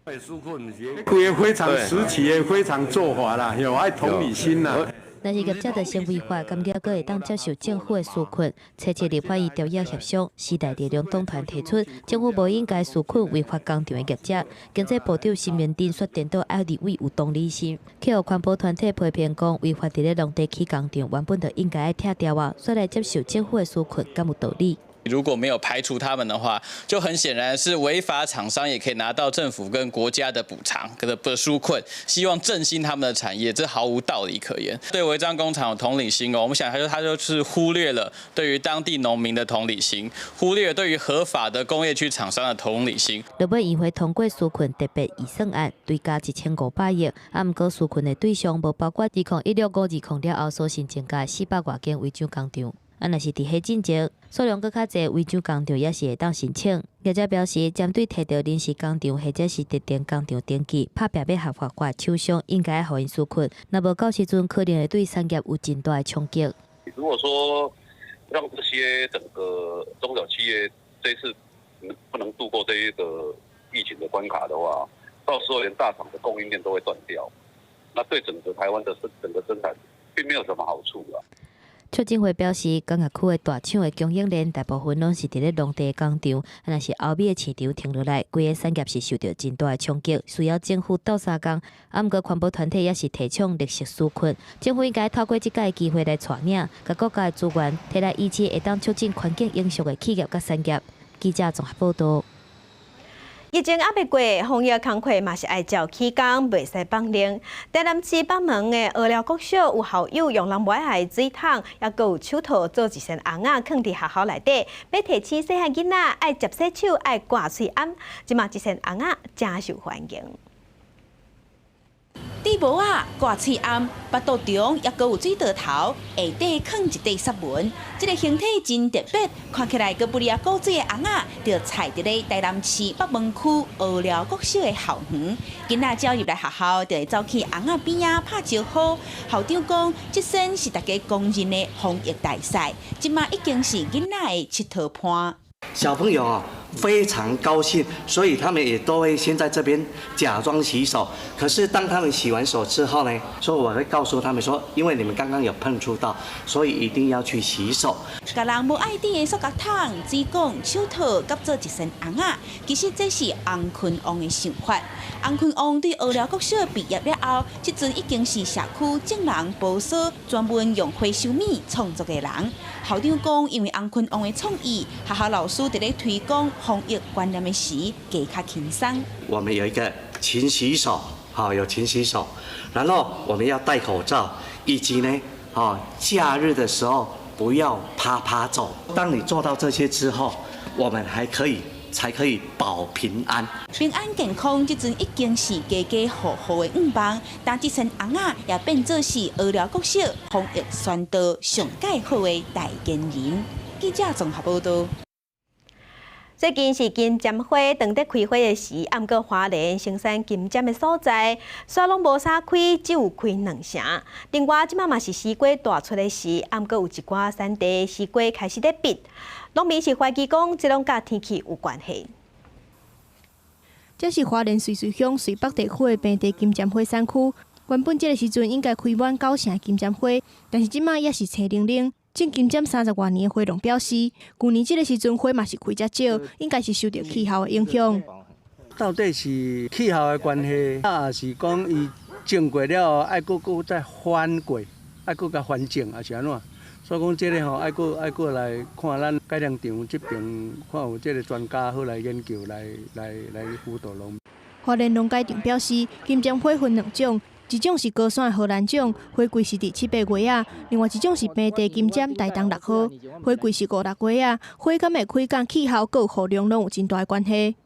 纾困是非常时期的非常做法啦，有爱同理心啦。但是业者就先违法，感觉阁会当接受政府的纾困，切立法院调解协商。时代力量党团提出，政府无应该纾困违法工厂的业者。经济部长陈明တင်说，电到爱立委有同理心，去互环保团体批评讲，违法伫咧农地起工厂，原本就应该爱拆掉啊，所以来接受政府的纾困，敢有道理？如果没有排除他们的话，就很显然是违法厂商也可以拿到政府跟国家的补偿的纾困，希望振兴他们的产业，这毫无道理可言。对违章工厂有同理心哦，我们想他就是忽略了对于当地农民的同理心，忽略了对于合法的工业区厂商的同理心。立法院会通过纾困特别预算案，追加1500亿，不过纾困的对象无包括2016-20了后所新增加400多间违章工厂。若是伫迄进前，数量搁较侪违章工厂也是会当申请。业者表示，针对摕到临时工厂或者是特定工厂登记，拍拼要合法化厂商，应该互因纾困。若无到时阵，可能会对产业有真大的冲击。如果说让这些整个中小企业这次不能度过这一个疫情的关卡的话，到时候连大厂的供应链都会断掉，那对整个台湾的整个生产并没有什么好处啦。促进会表示，工业区的大厂的供应链大部分拢是伫咧农地工厂，若是欧美的市场停落来，规个产业是受到真大的冲击，需要政府斗相共。不过环保团体也是提倡立即纾困，政府应该透过这个机会来带领，甲国家的资源摕来支持会当促进环境永续的企业甲产业。记者综合报道。疫情还未过，防疫工课嘛是爱照起工，袂使放零。台南市北门的鹅寮国小有校友用人买下水桶，也佮有手套做一身红仔，放伫学校内底，要提醒细汉囡仔爱接洗手，爱挂喙罨。即马一身红仔真受欢迎。戴帽仔、挂喙罨，腹肚中也阁有水道头，下底放一块纱纹，这个形体真特别，看起来阁不离啊古锥的红仔，就踩伫咧台南市北门区鹅寮国小的校园。囡仔只要入来学校，就会走去红仔边仔拍招呼。校长讲，这身是大家公认的防疫大赛，即马已经是囡仔的佚佗伴。小朋友啊，非常高兴，所以他们也都会先在这边假装洗手。可是当他们洗完手之后呢，所以我会告诉他们说，因为你们刚刚有碰触到，所以一定要去洗手。甲人无爱滴的塑胶桶、水管、手套，夹做一身红仔，其实这是洪坤王的想法。洪坤王对鹅寮国小毕业了后，即阵已经是社区正人保守，专门用回收米创作的人。校长讲，因为洪坤王的创意，学校老师伫咧推广防疫观念的时，加较轻松。我们有一个勤洗手，有勤洗手，然后我们要戴口罩，以及呢，假日的时候不要趴趴走。当你做到这些之后，我们才可以保平安。平安健康，即阵已经是家家户户的愿望，但这身红仔也变作是鹅寮国小防疫宣导上介好的代言人。记者综合报道。最近是金针花当得开花的时，毋过花莲生产金针的所在，煞拢无啥开，只有开2成。另外，即马嘛是西瓜大出的时，毋过有一寡产地西瓜开始在闭。农民是怀疑讲，这拢甲天气有关系。这是花莲水水乡水北地区的平地金针花产区。原本这个时阵应该开满9成金针花，但是即马也是青冷冷。种金针30多年的花农表示，去年这个时阵花嘛是开较少，应该是受到气候的影响。到底是气候的关系，还是讲伊种过了，爱搁再翻过，爱搁甲翻种，还是安怎？所以讲这个爱搁来看咱改良场这边，看有这个专家好来研究，来辅导农民。花莲农改场表示，金针花分2种。一种是高山的荷兰种，花季是伫7、8月啊；另外一种是平地金针，大冬6号，花季是5、6月啊。花敢会开甲气候、有雨量拢有真大的关系。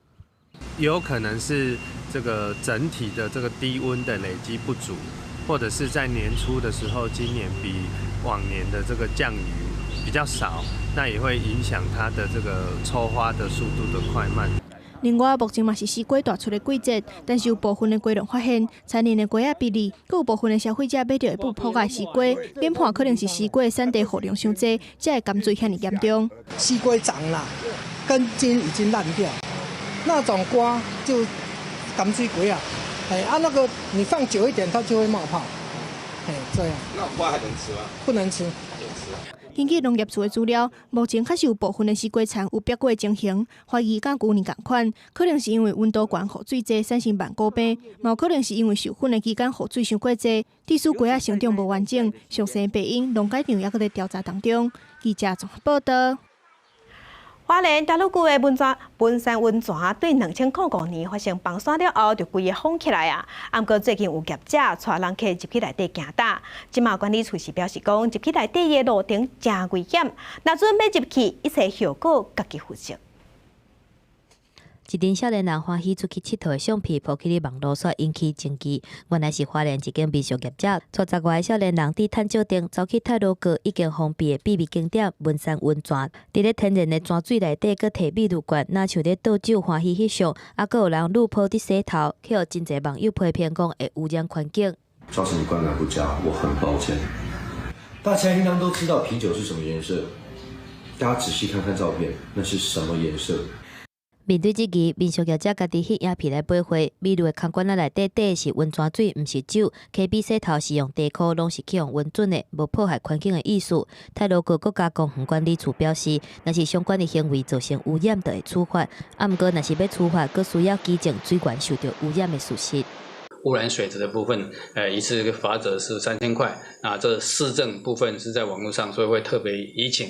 有可能是这个整体的这个低温的累积不足，或者是在年初的时候，今年比往年的这个降雨比较少，那也会影响它的这个抽花的速度的快慢。另外，目前嘛是西瓜大出的季节，但是有部分的瓜农发现，残年的瓜仔比例，佮有部分的消费者买到的不破解西瓜，研判可能是西瓜的产地雨量伤济，才会甘水遐尼严重。西瓜长了，根茎已经烂掉，那种瓜就甘水瓜啊，那个你放久一点，它就会冒泡，这样。那瓜还能吃吗？不能吃。根据农业处的资料，目前确实有部分的西瓜田有白过的情形，怀疑甲旧年同款，可能是因为温度悬、雨水济产生慢果病，嘛有可能是因为受粉的期间雨水伤过济，致使瓜仔成长无完整。详细病因，农改场也搁在调查当中。记者综合报道。花莲大陆区的文山温泉对2005年发生崩山了后，就规个封起来啊。不过最近有业者带人客入去内底行打，即马管理处是表示讲，入去内底的路程真危险，若准要入去，一切后果家己负责。一阵少年人欢喜出去佚佗的相片，抛去咧网络上引起争议。原来是花莲一间民俗业者，带10外的少年人伫探照灯走去太鲁阁已经封闭的秘密景点文山温泉，伫咧天然的泉水内底，佮摕秘鲁罐，若像咧倒酒欢喜翕相，啊，佮有人路跑伫洗头，却有真侪网友批评讲会污染环境。造成你观感不佳，我很抱歉。大家应当都知道啤酒是什么颜色，大家仔细看看照片，那是什么颜色？面对这个，民俗业者家己去影片来背货，秘鲁的空罐仔内底底是温泉水，毋是酒。KB 洗头是用地壳，拢是去用温准的，无破坏环境的意思。太鲁阁国家公园管理处表示，若是相关的行为造成污染，就会处罚。啊，毋过若是要处罚，佫需要基证水源受到污染的事实。污染水质的部分，一次罚则是3000块。那这市政部分是在网络上，所以会特别移请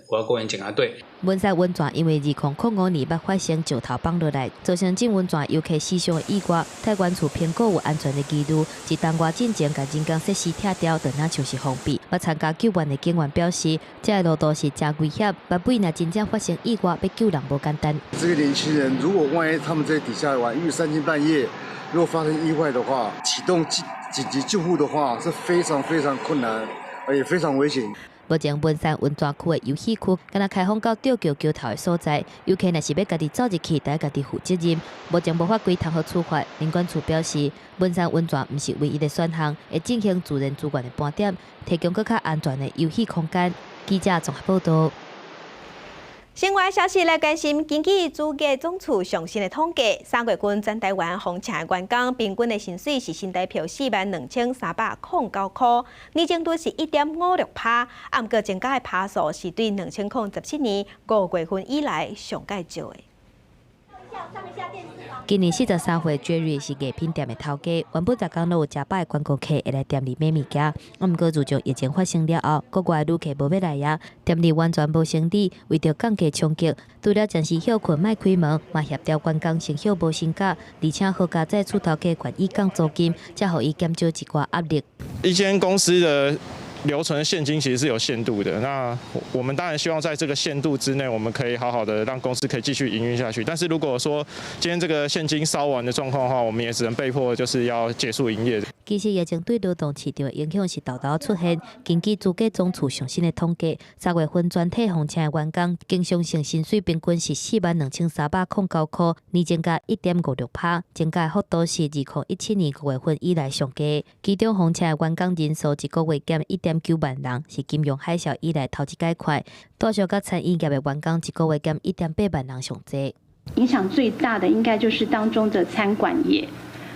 国家公园警察队。文山温泉因为2005年捌发生石头放落来，造成进温泉游客死伤的意外，太管处评估有安全的记录，一当外进前，甲人工设施拆掉，等下像是封闭。捌参加救援的警员表示，这个路途是真危险，万不若真正发生意外，要救人无简单。这个年轻人，如果万一他们在底下玩，因为3更半夜，如果发生意外的话，启动紧急救护的话，是非常非常困难，而且非常危险。目前文山温泉区的游戏区，敢若开放到吊桥桥头的所在，游客若是要家己走入去，得家己负责任。目前无法规谈和处罚。领管处表示，文山温泉毋是唯一的选项，会进行自然资源的盘点，提供更较安全的游戏空间。记者综合报道。新闻消息来关心，根据主计总处上新的统计，3月份全台湾房产员工平均的薪水是新台币42309块，年增率是1.56%，啊，不过增加的趴数是对2017年5月份以来上介少的。今年43岁 Jerry 是艺品店的头家，原本10天都有吃饱的观光客会来店里买物件，啊，不过自从疫情发生了后，国外的旅客无要来呀，店里完全无生意。为着降价冲击，除了暂时休困卖开门，嘛协调员工成效无升价，而且好加在厝头家愿意降租金，才互伊减少一寡压力。一间公司的留存现金其实是有限度的，那我们当然希望在这个限度之内，我们可以好好的让公司可以继续营运下去。但是如果说今天这个现金烧完的状况的话，我们也只能被迫就是要结束营业。其实疫情对劳动市场的影响是豆豆出现。根据主计总处上新的统计，3月份全体房产的员工经常性薪水平均是42309块，年增加1.56%，增加幅度是2017年5月份以来上佳。其中房产的员工人数一个月减1.9万人，是金融海啸以来头一届快。大小甲餐饮业的员工一个月减1.8万人上侪。影响最大的应该就是当中的餐馆业。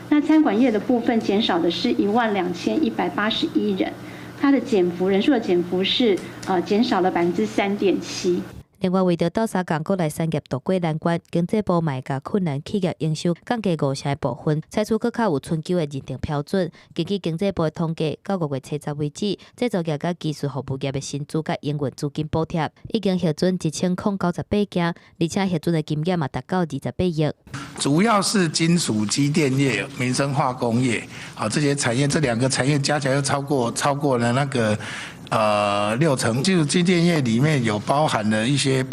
那餐馆业的部分减少的是12181人，它的人数的减幅是减少了3.7%。另外，为着倒沙港国内产业渡过难关，经济部嘛甲困难企业营收降低5%的部分，采取更较有春秋的认定标准。根据经济部的统计，到5月初10为止，制造业甲技术服务业的薪资甲营运资金补贴已经核准1098件，而且核准的金额嘛达到28亿。主要是金属机电业、民生化工业，好这些产业，这2个产业加起来又超过了那个60%。技术机电业里面有包含了一些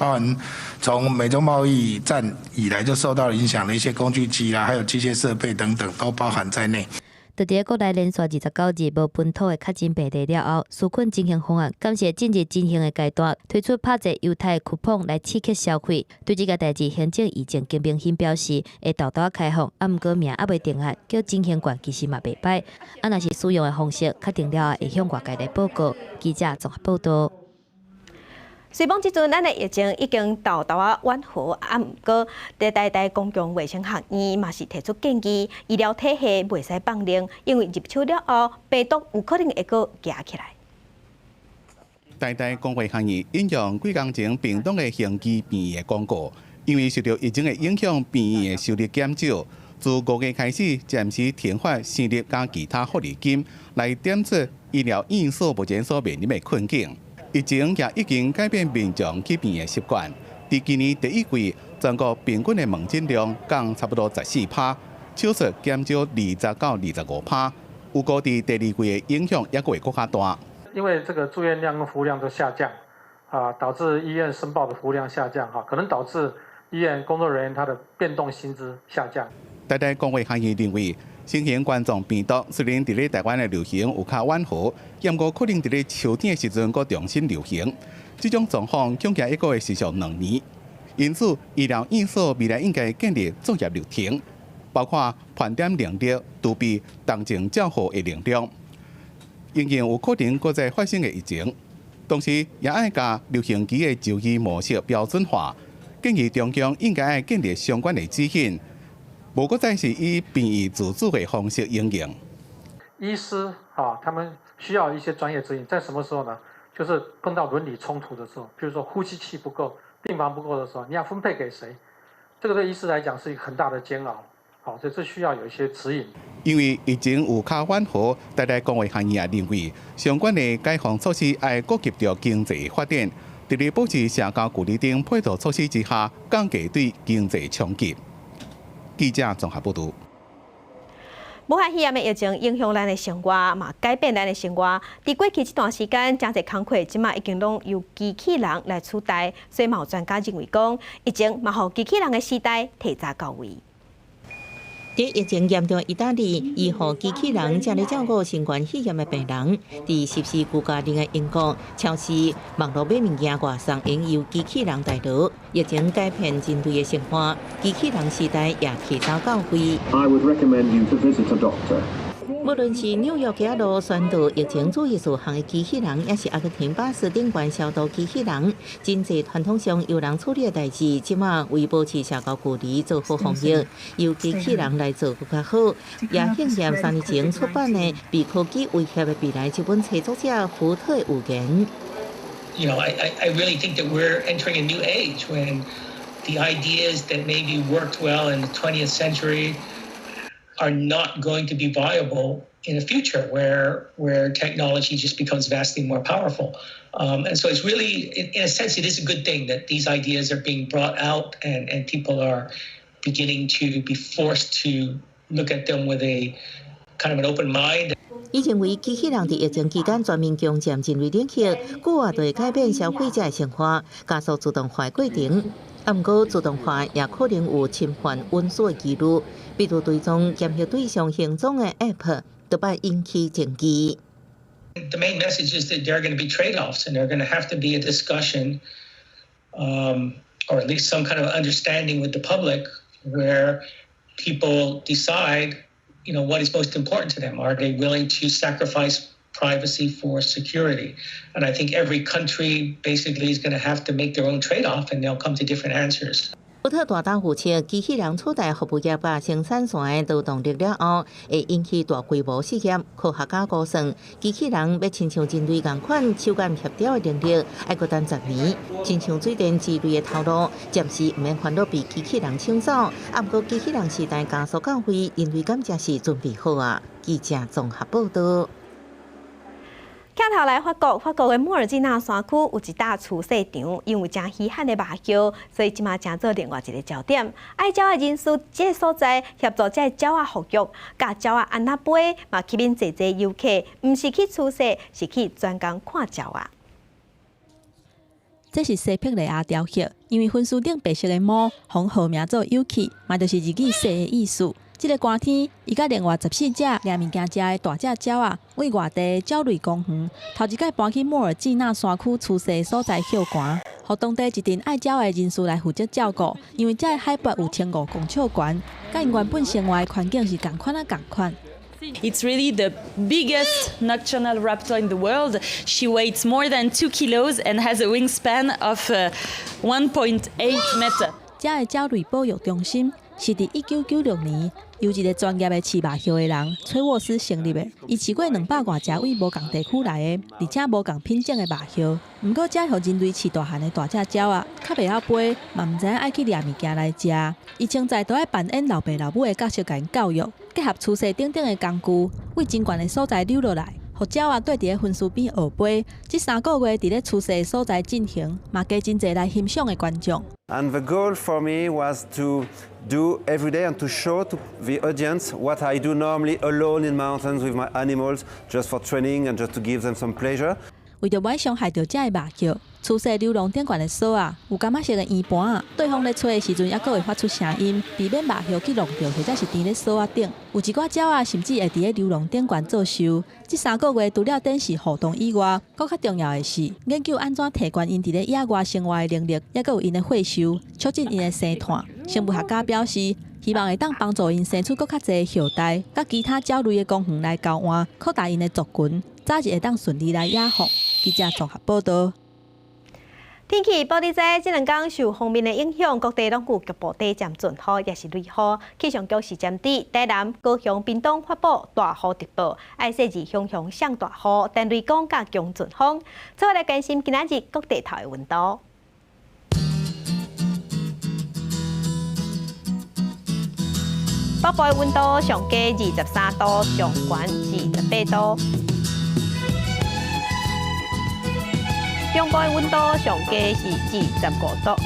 从美中贸易战以来就受到影响的一些工具机啦，还有机械设备等等，都包含在内。在伫国内连续29日无本土的确诊病例了后，纾困振兴方案感谢近日进行的阶段，推出拍折犹太酷碰来刺激消费。对这个代志，行政议长金明欣表示，会豆豆开放，啊，不过名还未定案，叫振兴券其实嘛袂歹。啊，若是使用的方式确定了后，会向外界来报告。记者综合报道。虽讲即阵咱的疫情已经豆豆缓和，啊，毋过台公共卫生学院嘛是提出建议，医疗体系袂使放任，因为入手了后，病毒有可能会阁夹起来。台公卫学院引用几工前病毒的行机变异的广告，因为受到疫情的影响，变异的收入减少。自5月开始，暂时停发生日加其他福利金，来点出医疗院所目前所面临的困境。疫情也已经改变民众去病的习惯。伫今年第1季，全国平均的门诊量降差不多14%，手术减少20到25%。有估伫第2季的影响也会更加大。因为这个住院量跟服务量都下降，导致医院申报的服务量下降，可能导致医院工作人员他的变动薪资下降。台公卫学院认为，新型冠状病毒虽然伫咧台湾的流行有较缓和，不过可能伫咧秋天的时阵佫重新流行。这种状况恐惊一个会持续2年，因此医疗院所未来应该建立作业流程，包括盘点能力、储备动静较好的能量。仍然有可能佫再发生的疫情，同时也爱将流行期的就医模式标准化，建议中央应该爱建立相关的指引。无过再是以变异自主的方式应用。医师他们需要一些专业指引，在什么时候呢？就是碰到伦理冲突的时候，比如说呼吸器不够、病房不够的时候，你要分配给谁？这个对医师来讲是一个很大的煎熬。所以这需要有一些指引。因为疫情有较缓和，带来工业行业认为，相关的解封措施要顾及到经济发展，伫咧保持社交距离等配套措施之下，降低对经济冲击。记者综合报道。武汉肺炎的疫情影响咱的生活，嘛改变咱的生活。伫过去这段时间，真侪工课即马已经拢由机器人来取代，所以嘛有专家认为讲，疫情嘛互机器人的时代提早到位。在疫情严重意大利，医护机器人正咧照顾新冠肺炎的病人。伫14居家庭的英国，超市、网络买物件外送应由机器人代劳。疫情改变人类的生活，机器人时代也提早到位。I would recommend you to visit a doctor. 无论是纽约街路宣导疫情注意事项的机器人，也是阿克廷巴士顶悬消毒机器人，真侪传统上由人处理的代志，即马为保持社交距离做好防疫，由机器人来做更加好。也庆幸3年前出版的《被科技威胁的未来》这本册作者福特的预言。You know, I really think that we're entering a new age when the ideas that maybe worked well in the 20th century are not going to be viable in the future where technology just becomes vastly more powerful. And so it's really, in a sense, it is a good thing that these ideas are being brought out and people are beginning to be forced to look at them with a kind of an open mind. 伊认为机器人伫疫情期间全面强占人类冷气，久啊就会改变消费者的生活，加速自动化的过程。不过，自动化也可能有侵犯隐私的记录，比如追踪监视对象行踪的 App， 就会引起争议。The main message is that there are going to be trade-offs, and there are going to have to be a discussion, or at least some kind of understanding with the public, where people decide, you know, what is most important to them. Are they willing to sacrifice privacy for security? And I think every country basically is going to have to make their own trade-off, and they'll come to different answers. 福特大胆预测，机器人取代服务业把生产线的劳动力了后，会引起大规模失业。科学家估算，机器人要亲像人类同款手眼协调的能力，要搁等10年。亲像水电之类的头路，暂时唔免烦恼被机器人抢走。不过，机器人时代加速到位，人类敢真是准备好啊！记者综合报道。镜头来法国的莫尔济纳山区有一大畜市场，因为真稀罕的肉肉，所以即马成做另外一个焦点。爱鸟的人士这个所在协助这鸟仔复育，甲鸟仔安那飞，嘛吸引侪游客，毋是去畜市，是去专工看鸟仔。这是西霹雷亚雕刻，因为分数顶白色的毛，红号名做有气，嘛就是日语西的意思。这个寒天，伊甲另外14只掠物件食的大只鸟啊，为外地鸟类公园头一摆搬去莫尔济纳山区出世所在休寒，互当地一群爱鸟的人士来负责照顾，因为这个海拔有1500公尺高，甲因原本生活的环境是同款啊同款。It's really the biggest nocturnal raptor in the world. She weighs more than 2 kilos and has a wingspan of 1.8 meters. 这个鸟类保育中心是伫1996年由一个专业的饲肉熊的人崔沃斯成立的。伊饲过200多只位无共地区来的，而且无共品种的肉熊。不过，这互人类饲大汉的大只鸟啊，较袂晓飞，嘛毋知影爱去掠物件来食。伊现在都爱扮演老爸老母的角色，甲因教育，结合厝市顶顶的工具，为真悬的所在溜落来。互鸟啊，对伫咧分数边学飞，这3个月伫咧厝市所在进行，嘛加真侪来欣赏的观众。And the goal for me was to do every day and to show to the audience what I do normally alone in mountains with my animals, just for training and just to give them some pleasure. 为着袂伤害到这个肉球，厝市流浪顶悬的锁啊，有感觉色的圆盘啊，对方咧吹的时阵，还佫会发出声音，避免肉球去弄着，或者是伫咧锁啊顶。有一寡鸟啊，甚至会伫咧流浪顶悬做秀。这3个月除了电视互动以外，佫较重要的是研究安怎提高因伫咧野外生活的能力，也佫有因的会收，促进因的生态。生物学家表示，希望会当帮助因生出佫较侪后代，甲其他鸟类的公园来交换，扩大因的族群，早日会当顺利来野放。记者综合报道。天气报伫在这2天受锋面的影响，各地拢有局部地渐阵雨，也是雷雨。气象局是针对台南、高雄、屏东发布大雨特报，爱说是熊熊上大雨，但雷公甲强阵风。再来关心今仔日各地头的温度。北部的温度上加23度，上悬28度。中部的温度上加是25度，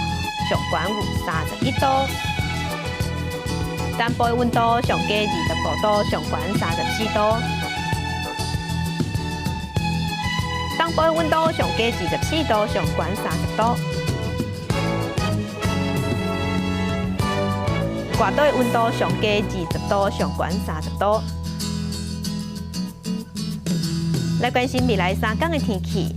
上悬有31度。南部的温度上加25度，上悬34度。东部的温度上加24度，上悬30度。外岛的温度上加20度，上悬30度。来关心未来3天的天气。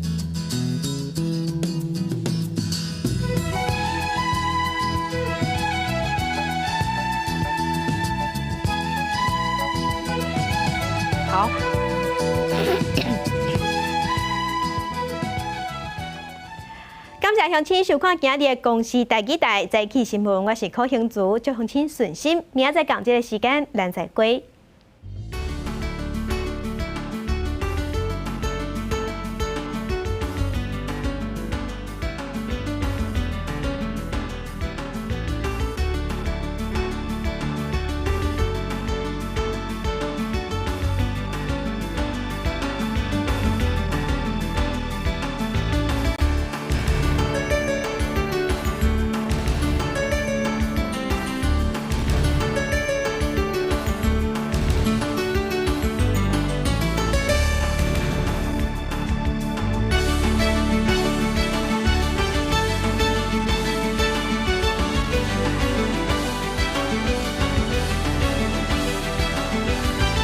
好。感谢乡亲收看今日的公视台记台早起新闻，我是柯兴竹，祝乡亲顺心。明仔载同一个时间，咱再会。